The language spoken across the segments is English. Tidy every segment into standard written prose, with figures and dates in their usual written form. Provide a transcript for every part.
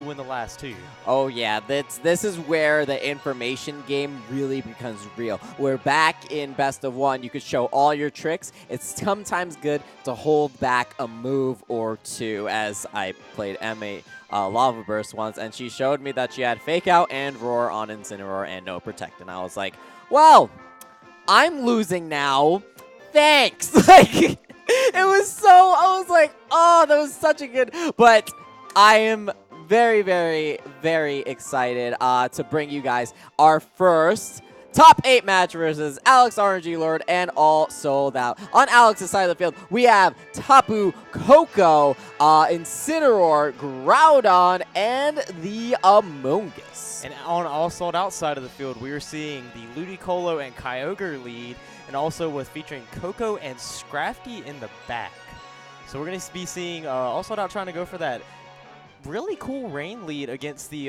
win the last two. Oh yeah, this is where the information game really becomes real. Where back in Best of 1, you could show all your tricks. It's sometimes good to hold back a move or two, as I played Emma Lava Burst once, and she showed me that she had Fake Out and Roar on Incineroar and no Protect, and I was like, well, I'm losing now. Thanks. Like, it was so, I was like, oh, that was such a good, but I am very, very, very excited to bring you guys our first top 8 match versus AlexRNG Lord and AllSouledOut. On Alex's side of the field, we have Tapu Koko, Incineroar, Groudon, and the Amoonguss. And on AllSouledOut side of the field, we are seeing the Ludicolo and Kyogre lead, and also with featuring Coco and Scrafty in the back. So we're going to be seeing AllSouledOut trying to go for that really cool rain lead against the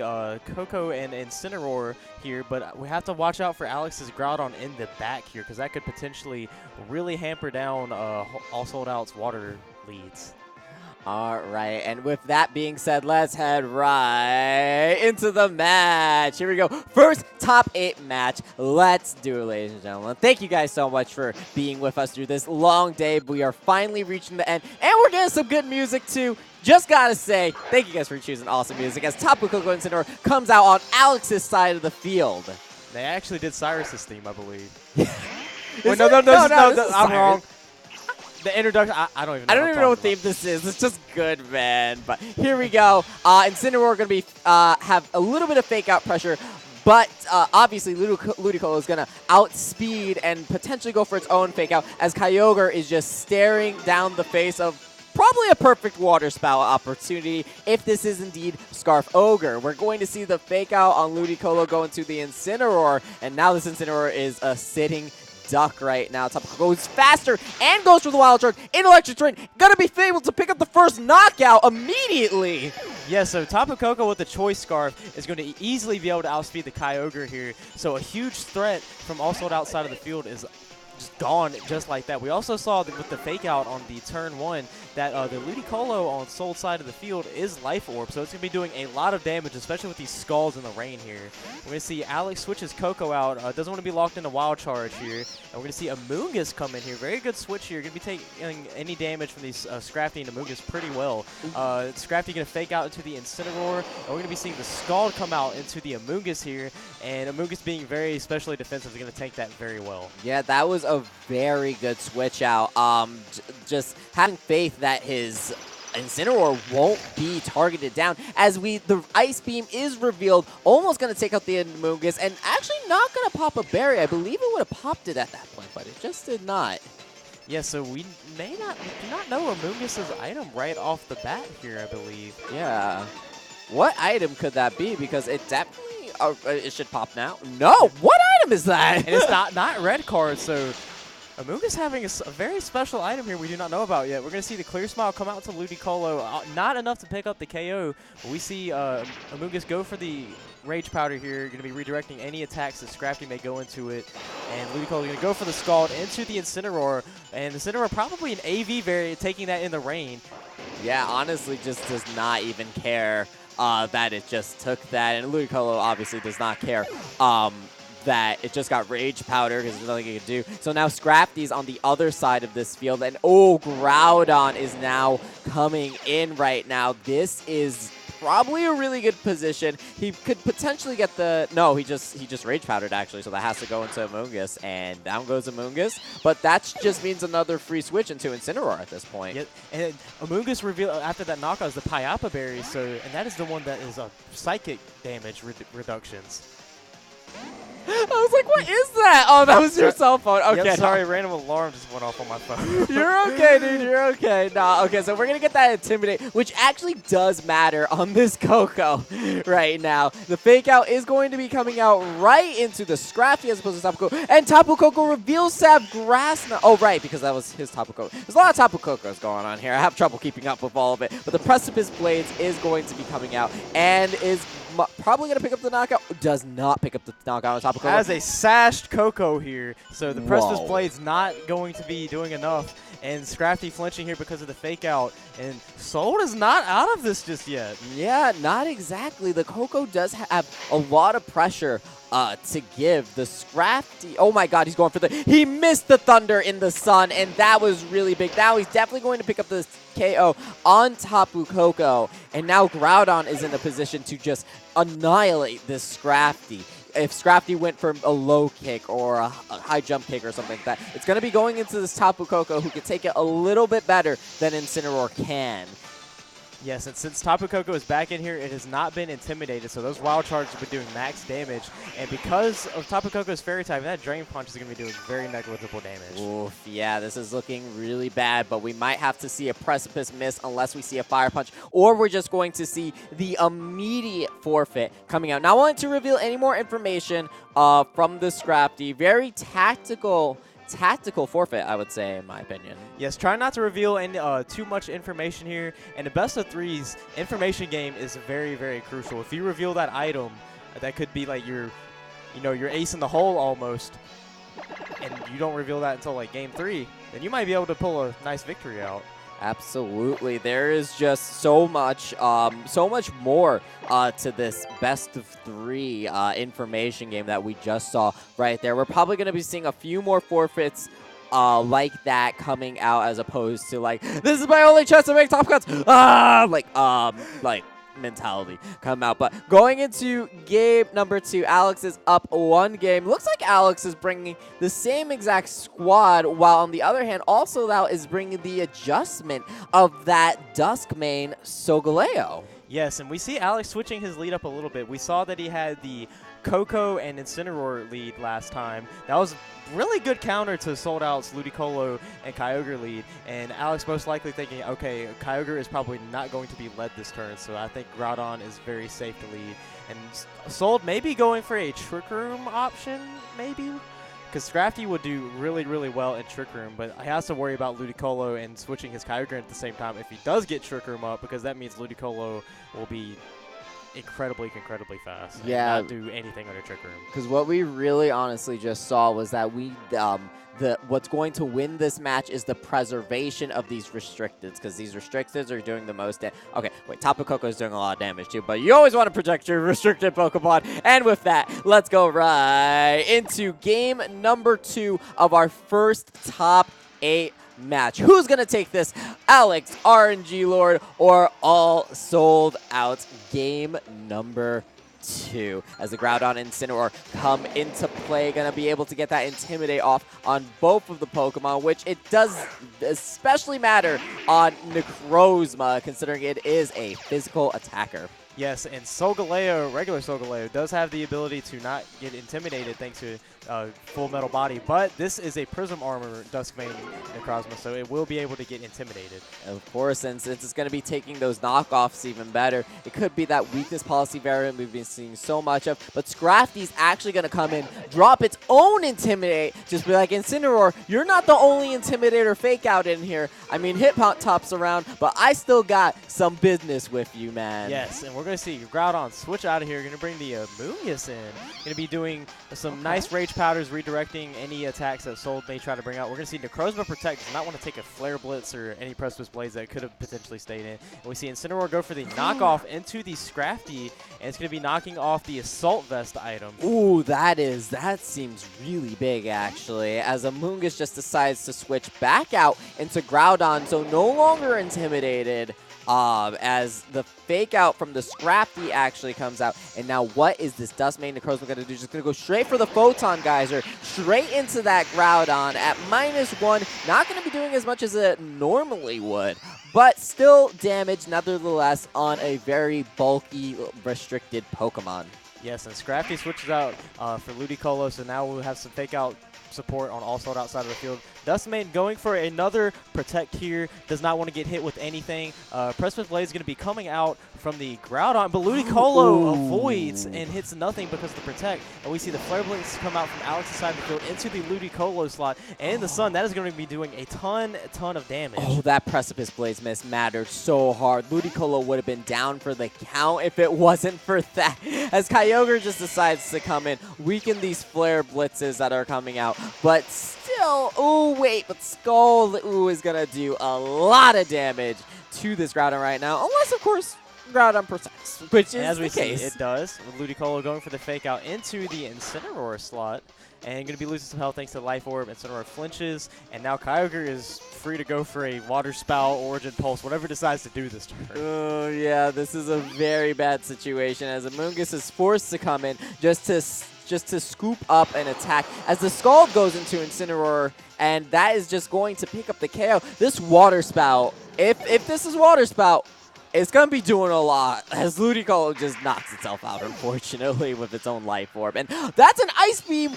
Coco and Incineroar here, but we have to watch out for Alex's Groudon in the back here, because that could potentially really hamper down AllSouledOut's water leads. All right, and with that being said, let's head right into the match. Here we go. First top 8 match. Let's do it, ladies and gentlemen. Thank you guys so much for being with us through this long day. We are finally reaching the end, and we're getting some good music too. Just gotta say, thank you guys for choosing awesome music as Tapu Koko and Incineroar comes out on Alex's side of the field. They actually did Cyrus's theme, I believe. Wait, no, I'm Cyrus. wrong. The introduction, I don't even know. I don't even know what theme this is. It's just good, man. But here we go. Incineroar going to be have a little bit of fake out pressure, but obviously Ludicolo is going to outspeed and potentially go for its own fake out, as Kyogre is just staring down the face of probably a perfect water spout opportunity if this is indeed Scarf Ogre. We're going to see the fake out on Ludicolo go into the Incineroar, and now this Incineroar is a sitting duck right now. Tapu Koko goes faster and goes for the Wild Charge in Electric Terrain. Gonna be able to pick up the first knockout immediately. Yeah, so Tapu Koko with the Choice Scarf is going to easily be able to outspeed the Kyogre here. So a huge threat from AlSouledOut outside of the field is just gone just like that. We also saw that with the fake out on the turn 1 that the Ludicolo on Soul's side of the field is Life Orb, so it's going to be doing a lot of damage, especially with these Skulls in the rain here. We're going to see Alex switches Coco out, doesn't want to be locked into Wild Charge here, and we're going to see Amoonguss come in here. Very good switch here, going to be taking any damage from these Scrafty and Amoonguss pretty well. Scrafty going to fake out into the Incineroar, and we're going to be seeing the Scald come out into the Amoonguss here, and Amoonguss being very specially defensive is going to take that very well. Yeah, that was a very good switch out. Just having faith that his Incineroar won't be targeted down, as the Ice Beam is revealed, almost going to take out the Amoonguss, and actually not going to pop a berry. I believe it would have popped it at that point, but it just did not. Yeah, so we do not know Amoonguss's item right off the bat here, I believe. Yeah. What item could that be? Because it definitely, it should pop now. No, what item is that? And it's not red card, so Amoonguss having a very special item here we do not know about yet. We're going to see the Clear Smile come out to Ludicolo. Not enough to pick up the KO. But we see Amoonguss go for the Rage Powder here. Going to be redirecting any attacks that Scrafty may go into it. And Ludicolo going to go for the Scald into the Incineroar. And Incineroar probably an AV variant, taking that in the rain. Yeah, honestly just does not even care that it just took that. And Ludicolo obviously does not care that it just got Rage Powder because there's nothing it can do. So now Scrafty's on the other side of this field, and oh, Groudon is now coming in right now. This is probably a really good position. He could potentially get the, no, he just Rage Powdered actually, so that has to go into Amoonguss, and down goes Amoonguss. But that just means another free switch into Incineroar at this point. Yeah, and Amoonguss revealed after that knockout is the Payapa Berry, so, and that is the one that is a psychic damage reductions. I was like, what is that? Oh, that was your cell phone. Okay. Yep, sorry, random alarm just went off on my phone. You're okay, dude. You're okay. Nah, okay, so we're going to get that Intimidate, which actually does matter on this Coco right now. The fake out is going to be coming out right into the Scrafty as opposed to Tapu Koko. And Tapu Koko reveals Sab Grass. Oh, right, because that was his Tapu Koko. There's a lot of Tapu Kokos going on here. I have trouble keeping up with all of it. But the Precipice Blades is going to be coming out and is probably going to pick up the knockout. Does not pick up the knockout on top of Coco. Has a sashed Coco here, so the Precipice Whoa. Blade's not going to be doing enough. And Scrafty flinching here because of the fake out. And Sold is not out of this just yet. Yeah, not exactly. The Coco does have a lot of pressure to give. The Scrafty, oh my god, he's going for he missed the Thunder in the sun, and that was really big. Now he's definitely going to pick up the KO on Tapu Koko, and now Groudon is in a position to just annihilate this Scrafty. If Scrafty went for a low kick or a high jump kick or something like that, it's going to be going into this Tapu Koko, who can take it a little bit better than Incineroar can. Yes, and since Tapu Koko is back in here, it has not been intimidated, so those Wild Charges have been doing max damage. And because of Tapu Koko's Fairy type, that Drain Punch is going to be doing very negligible damage. Oof, yeah, this is looking really bad, but we might have to see a Precipice miss unless we see a Fire Punch, or we're just going to see the immediate forfeit coming out. Not wanting to reveal any more information from the Scrafty. Very tactical forfeit, I would say, in my opinion. Yes, try not to reveal any, too much information here. And the best of threes information game is very, very crucial. If you reveal that item, that could be like your ace in the hole almost, and you don't reveal that until like game 3, then you might be able to pull a nice victory out. Absolutely. There is just so much more to this best of 3 information game that we just saw right there. We're probably going to be seeing a few more forfeits like that coming out, as opposed to like, this is my only chance to make top cuts, like mentality come out. But going into game number 2, Alex is up 1 game. Looks like Alex is bringing the same exact squad, while on the other hand, AlSouledOut is bringing the adjustment of that Dusk main Solgaleo. Yes, and we see Alex switching his lead up a little bit. We saw that he had the Coco and Incineroar lead last time. That was really good counter to SouledOut's Ludicolo and Kyogre lead, and Alex most likely thinking, okay, Kyogre is probably not going to be led this turn, so I think Groudon is very safe to lead. And Sold maybe going for a Trick Room option, maybe? Because Scrafty would do really, really well in Trick Room, but he has to worry about Ludicolo and switching his Kyogre at the same time if he does get Trick Room up, because that means Ludicolo will be incredibly fast. Yeah. And not do anything under Trick Room. Because what we really honestly just saw was that what's going to win this match is the preservation of these restricteds, because these restricteds are doing the most damage. Okay, wait, Tapu Koko is doing a lot of damage too, but you always want to protect your restricted Pokemon. And with that, let's go right into game number 2 of our first top 8 match. Who's going to take this? Alex, RNG Lord, or AlSouledOut? Game number 2. As the Groudon and Incineroar come into play, going to be able to get that Intimidate off on both of the Pokemon, which it does especially matter on Necrozma, considering it is a physical attacker. Yes, and Solgaleo, regular Solgaleo, does have the ability to not get intimidated thanks to Full Metal Body, but this is a Prism Armor Duskmane Necrozma, so it will be able to get intimidated. Of course, and since it's going to be taking those knockoffs even better, it could be that weakness policy variant we've been seeing so much of, but Scrafty's actually going to come in, drop its own Intimidate, just be like, Incineroar, you're not the only Intimidator fake out in here. I mean, Hip Top's around, but I still got some business with you, man. Yes, and we're going to see Groudon switch out of here. Going to bring the Moongus in. Going to be doing some nice Rage Powders, redirecting any attacks that Soul may try to bring out. We're going to see Necrozma Protect. Does not want to take a Flare Blitz or any Precipice Blades that could have potentially stayed in. And we see Incineroar go for the knockoff into the Scrafty, and it's going to be knocking off the Assault Vest item. Ooh, that seems really big, actually, as Amoonguss just decides to switch back out into Groudon, so no longer intimidated. As the fake out from the Scrafty actually comes out. And now what is this Duskmane Necrozma going to do? Just going to go straight for the Photon Geyser, straight into that Groudon at -1. Not going to be doing as much as it normally would, but still damage nevertheless on a very bulky, restricted Pokemon. Yes, and Scrafty switches out for Ludicolo, so now we'll have some fake out support on AlSouledOut side of the field. Dustmane going for another protect here. Does not want to get hit with anything. Precipice Blade is going to be coming out from the Groudon, but Ludicolo avoids and hits nothing because of the protect. And we see the Flare Blitz come out from Alex's side of the field into the Ludicolo slot. And in the sun, that is going to be doing a ton of damage. Oh, that Precipice Blaze miss mattered so hard. Ludicolo would have been down for the count if it wasn't for that. As Kyogre just decides to come in, weaken these Flare Blitzes that are coming out. But still, ooh, wait, but Skull, ooh, is going to do a lot of damage to this Groudon right now. Unless, of course, Groudon protects, which is the case. See, it does. With Ludicolo going for the fake out into the Incineroar slot. And going to be losing some health thanks to Life Orb. Incineroar flinches. And now Kyogre is free to go for a Water Spout, Origin Pulse, whatever it decides to do this turn. Oh, yeah, this is a very bad situation as Amoonguss is forced to come in just to scoop up and attack as the Scald goes into Incineroar, and that is just going to pick up the KO. This Water Spout, if this is Water Spout, it's going to be doing a lot as Ludicolo just knocks itself out, unfortunately, with its own Life Orb. And that's an Ice Beam.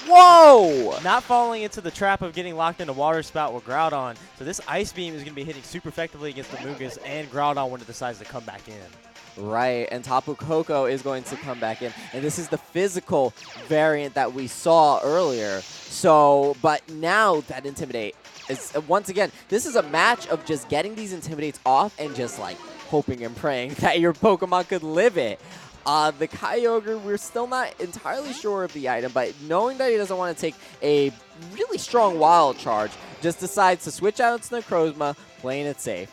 Whoa! Not falling into the trap of getting locked into Water Spout with Groudon. So this Ice Beam is going to be hitting super effectively against the Amoonguss and Groudon when it decides to come back in. Right, and Tapu Koko is going to come back in. And this is the physical variant that we saw earlier. So, but now that Intimidate is, once again, this is a match of just getting these Intimidates off and just like hoping and praying that your Pokemon could live it. The Kyogre, we're still not entirely sure of the item, but knowing that he doesn't want to take a really strong Wild Charge, just decides to switch out into Necrozma, playing it safe.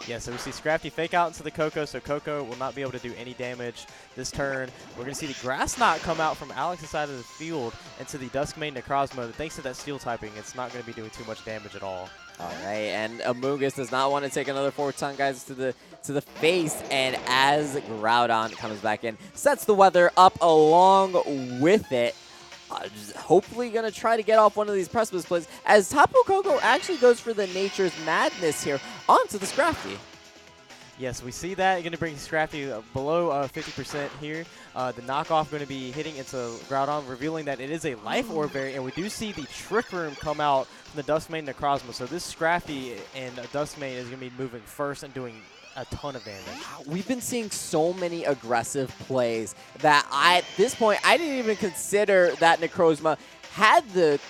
Yeah, so we see Scrafty fake out into the Koko, so Koko will not be able to do any damage this turn. We're going to see the Grass Knot come out from Alex's side of the field into the Duskmane Necrozma. Thanks to that Steel typing, it's not going to be doing too much damage at all. All right, and Amoonguss does not want to take another Photon Guys to the face, and as Groudon comes back in, sets the weather up along with it. Just hopefully going to try to get off one of these Precipice plays as Tapu Koko actually goes for the Nature's Madness here onto the Scrafty. Yes, we see that. You're going to bring Scrafty below 50% here. The knockoff going to be hitting into Groudon, revealing that it is a Life Orb variant, and we do see the Trick Room come out from the Duskmane Necrozma. So this Scrafty and Duskmane is going to be moving first and doing a ton of damage. We've been seeing so many aggressive plays that at this point, I didn't even consider that Necrozma had the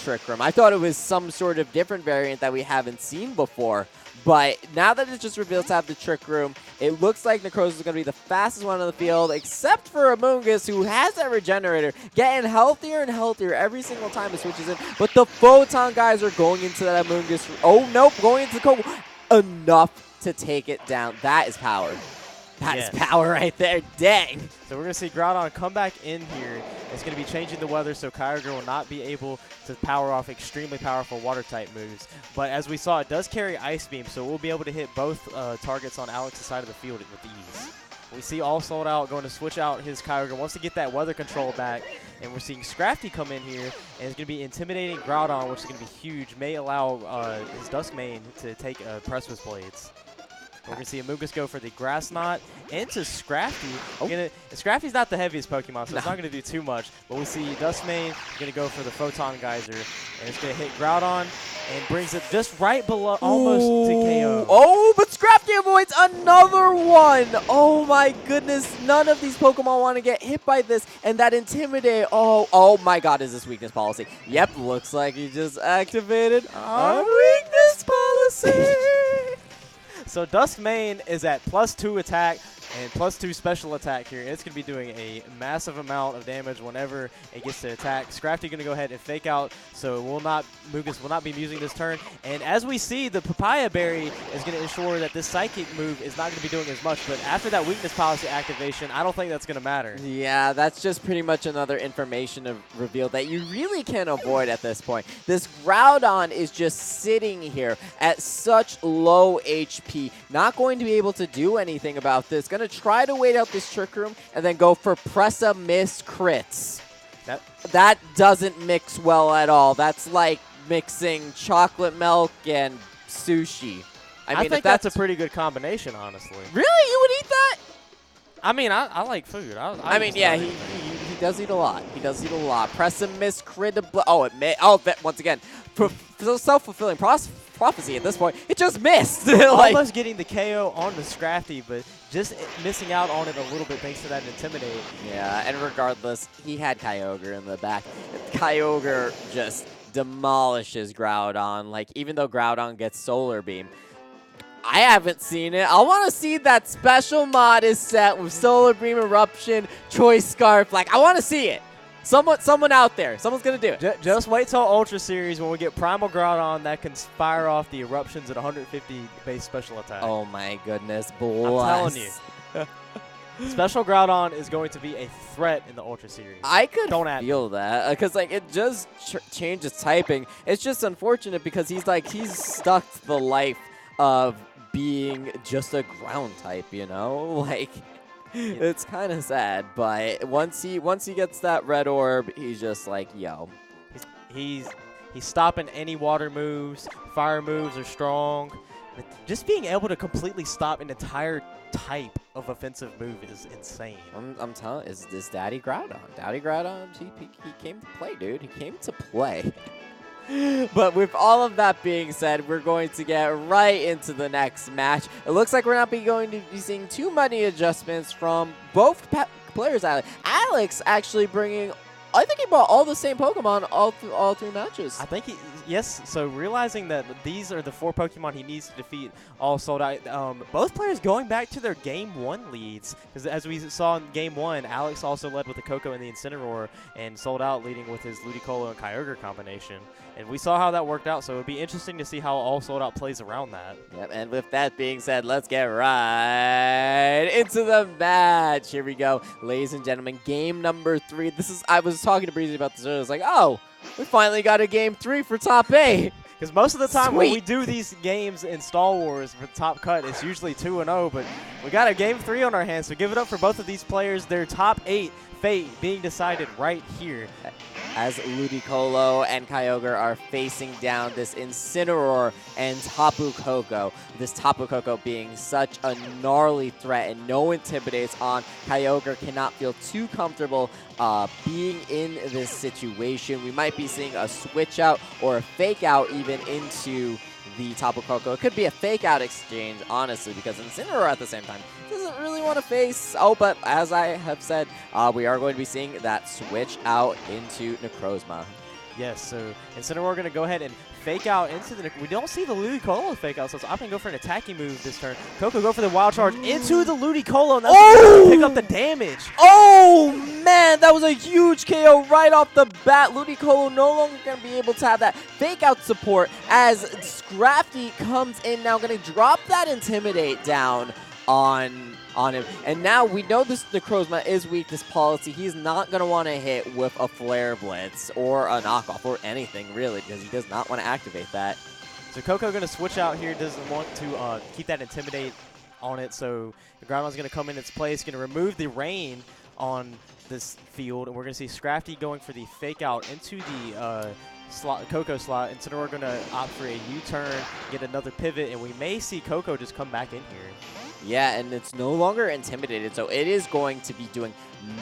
Trick Room. I thought it was some sort of different variant that we haven't seen before. But now that it's just revealed to have the Trick Room, it looks like Necrozma is going to be the fastest one on the field, except for Amoonguss, who has that Regenerator, getting healthier and healthier every single time it switches in. But the Photon Guys are going into that Amoonguss. Oh, nope, going into the Koko. Enough to take it down. That is power. That is power right there. Dang. So we're going to see Groudon come back in here. It's going to be changing the weather, so Kyogre will not be able to power off extremely powerful Water-type moves. But as we saw, it does carry Ice Beam, so we'll be able to hit both targets on Alex's side of the field with ease. We see AlSouledOut going to switch out his Kyogre, wants to get that weather control back. And we're seeing Scrafty come in here, and it's going to be intimidating Groudon, which is going to be huge. May allow his Duskmane to take Precipice Blades. We're going to see Amoonguss go for the Grass Knot into Scrafty. Scrafty's not the heaviest Pokemon, so it's not going to do too much. But we see Duskmane going to go for the Photon Geyser, and it's going to hit Groudon and brings it just right below, almost to KO. Oh, but Scrafty avoids another one. Oh my goodness, none of these Pokemon want to get hit by this, and that Intimidate. Oh my God, is this weakness policy? Yep, looks like he just activated our weakness policy. So Duskmane is at +2 attack and +2 special attack here. It's going to be doing a massive amount of damage whenever it gets to attack. Scrafty going to go ahead and fake out, so Amoonguss will not be using this turn. And as we see, the Papaya Berry is going to ensure that this Psychic move is not going to be doing as much. But after that weakness policy activation, I don't think that's going to matter. Yeah, that's just pretty much another information reveal that you really can't avoid at this point. This Groudon is just sitting here at such low HP, not going to be able to do anything about this. Going to try to wait out this Trick Room and then go for Pressa Miss crits. That doesn't mix well at all. That's like mixing chocolate milk and sushi. I think that's a pretty good combination, honestly. Really? You would eat that? I mean, I like food. I mean, yeah, he does eat a lot. He does eat a lot. Press and miss crit. Once again, self-fulfilling prophecy at this point. It just missed. Almost getting the KO on the Scrafty, but just missing out on it a little bit thanks to that Intimidate. Yeah, and regardless, he had Kyogre in the back. Kyogre just demolishes Groudon. Like, even though Groudon gets Solar Beam, I haven't seen it. I want to see that special mod is set with Solar Beam Eruption, Choice Scarf. Like, I want to see it. Someone out there. Someone's going to do it. Just wait till Ultra Series when we get Primal Groudon that can fire off the Eruptions at 150 base special attack. Oh my goodness, bless. I'm telling you. Special Groudon is going to be a threat in the Ultra Series. I could feel that because like it just changes typing. It's just unfortunate because he's stuck to the life of being just a ground type, you know? Like, it's kind of sad, but once he gets that red orb, he's just like, yo. He's stopping any water moves. Fire moves are strong. But just being able to completely stop an entire type of offensive move is insane. I'm telling you, it's Daddy Groudon. Daddy Groudon, he came to play, dude. He came to play. But with all of that being said, we're going to get right into the next match. It looks like we're not going to be seeing too many adjustments from both players. Alex actually bringing, I think he brought all the same Pokemon all three matches. I think yes. So realizing that these are the 4 Pokemon he needs to defeat all sold out. Both players going back to their Game 1 leads. Because as we saw in Game 1, Alex also led with the Koko and the Incineroar, and sold out leading with his Ludicolo and Kyogre combination. And we saw how that worked out, so it would be interesting to see how all sold out plays around that. Yep, and with that being said, let's get right into the match. Here we go, ladies and gentlemen. Game number 3. I was talking to Breezy about this earlier. I was like, oh, we finally got a Game 3 for top 8. Because most of the time when we do these games in Star Wars for Top Cut, it's usually 2-0, but we got a Game 3 on our hands, so give it up for both of these players. Their top 8 fate being decided right here. As Ludicolo and Kyogre are facing down this Incineroar and Tapu Koko. This Tapu Koko being such a gnarly threat and no intimidates on. Kyogre cannot feel too comfortable being in this situation. We might be seeing a switch out or a fake out even into the Tapu Koko. It could be a fake out exchange, honestly, because Incineroar at the same time doesn't really want to face. Oh, but as I have said, we are going to be seeing that switch out into Necrozma. Yes, so Incineroar going to go ahead and fake out into the... We don't see the Ludicolo fake out, so it's opting to go for an attacking move this turn. Koko go for the Wild Charge into the Ludicolo, and that's going to pick up the damage. Oh, man, that was a huge KO right off the bat. Ludicolo no longer going to be able to have that fake out support as Scrafty comes in now, going to drop that Intimidate down on him. And now we know this Necrozma is weak to policy. He's not going to want to hit with a Flare Blitz or a knockoff or anything really, because he does not want to activate that. So Koko going to switch out here, doesn't want to keep that Intimidate on it, so the Groudon's going to come in its place, going to remove the rain on this field, and we're going to see Scrafty going for the fake out into the Koko slot. Incineroar going to opt for a U-turn, get another pivot, and we may see Koko just come back in here. Yeah, and it's no longer intimidated, so it is going to be doing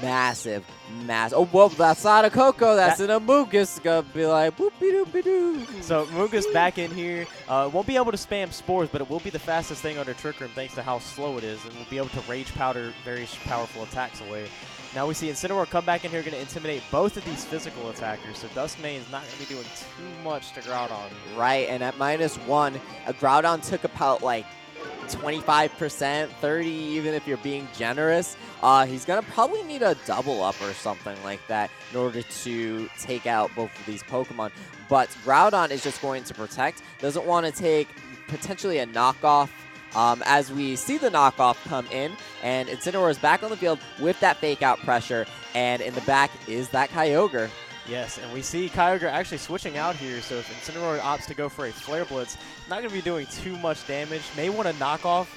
massive. Oh, well, that's not a Koko. That's an Amogus. Gonna be like, boop-be-doop-be-doo. So Amogus back in here. Won't be able to spam Spores, but it will be the fastest thing under Trick Room thanks to how slow it is, and we'll be able to Rage Powder very powerful attacks away. Now we see Incineroar come back in here, going to intimidate both of these physical attackers, so Duskmane is not going to be doing too much to Groudon. Right, and at -1, Groudon took about, like, 25%, 30 even if you're being generous. He's going to probably need a double up or something like that in order to take out both of these Pokemon. But Groudon is just going to protect, doesn't want to take potentially a knockoff. As we see the knockoff come in, and Incineroar is back on the field with that fake out pressure, and in the back is that Kyogre. Yes, and we see Kyogre actually switching out here, so if Incineroar opts to go for a Flare Blitz, not going to be doing too much damage. May want to knock off.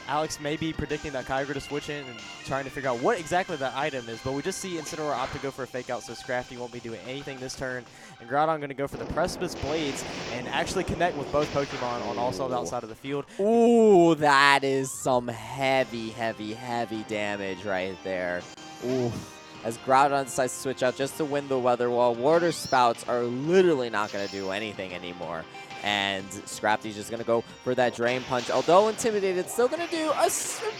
Alex may be predicting that Kyogre to switch in and trying to figure out what exactly that item is, but we just see Incineroar opt to go for a fake out, so Scrafty won't be doing anything this turn. And Groudon going to go for the Precipice Blades and actually connect with both Pokemon on AlSouledOut outside of the field. Ooh, that is some heavy, heavy, heavy damage right there. Ooh. as Groudon decides to switch out just to win the weather wall. Water Spouts are literally not going to do anything anymore. And Scrafty's just going to go for that Drain Punch. Although Intimidated, still going to do a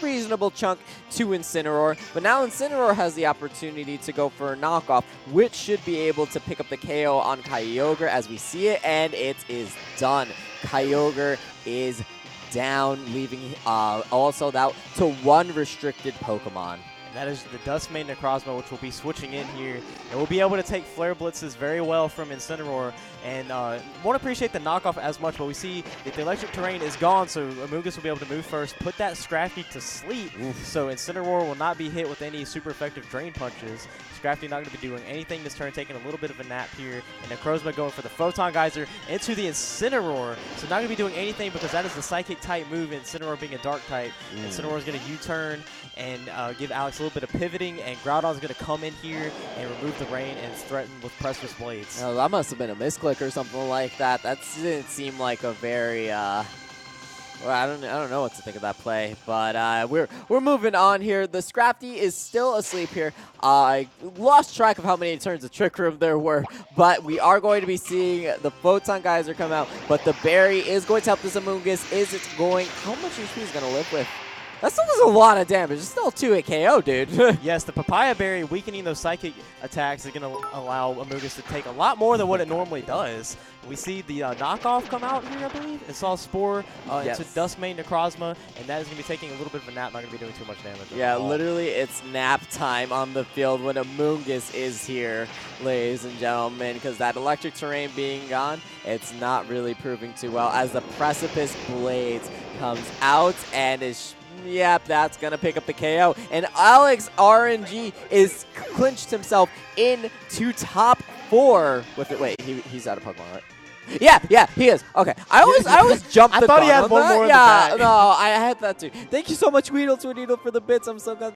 reasonable chunk to Incineroar. But now Incineroar has the opportunity to go for a knockoff, which should be able to pick up the KO on Kyogre as we see it. And it is done. Kyogre is down, leaving AllSouledOut to one restricted Pokemon. And that is the Duskmane Necrozma, which will be switching in here. And we'll be able to take Flare Blitzes very well from Incineroar. And won't appreciate the knockoff as much, but we see that the electric terrain is gone, so Amoonguss will be able to move first, put that Scrafty to sleep. So Incineroar will not be hit with any super effective Drain Punches. Scrafty not going to be doing anything this turn, taking a little bit of a nap here. And Necrozma going for the Photon Geyser into the Incineroar. So not going to be doing anything because that is the Psychic type move, Incineroar being a Dark type. Incineroar is going to U-turn and give Alex a little bit of pivoting, and Groudon's going to come in here and remove the rain, and it's threatened with Precious Blades. Oh, that must have been a misclick or something like that. That didn't seem like a very well, I don't know what to think of that play, but we're moving on here. The Scrafty is still asleep here. I lost track of how many turns of Trick Room there were, but we are going to be seeing the Photon Geyser come out. But the Berry is going to help this Amoonguss. Is it going? How much HP is going to live with? That still does a lot of damage. It's still 2-hit KO, dude. Yes, the Papaya Berry weakening those Psychic attacks is going to allow Amoonguss to take a lot more than what it normally does. We see the knockoff come out here, I believe. It saw Spore into Duskmane Necrozma, and that is going to be taking a little bit of a nap, not going to be doing too much damage. Yeah, literally it's nap time on the field when Amoonguss is here, ladies and gentlemen, because that electric terrain being gone, it's not really proving too well as the Precipice Blades comes out and is... Yep, that's going to pick up the KO. And AlexRNG is clinched himself into top 4 with it. Wait, he's out of Pokemon, right? Yeah, he is. Okay. I always jumped the gun. I thought he had one more in the back. No, I had that too. Thank you so much, Weedle for the bits. I'm so glad.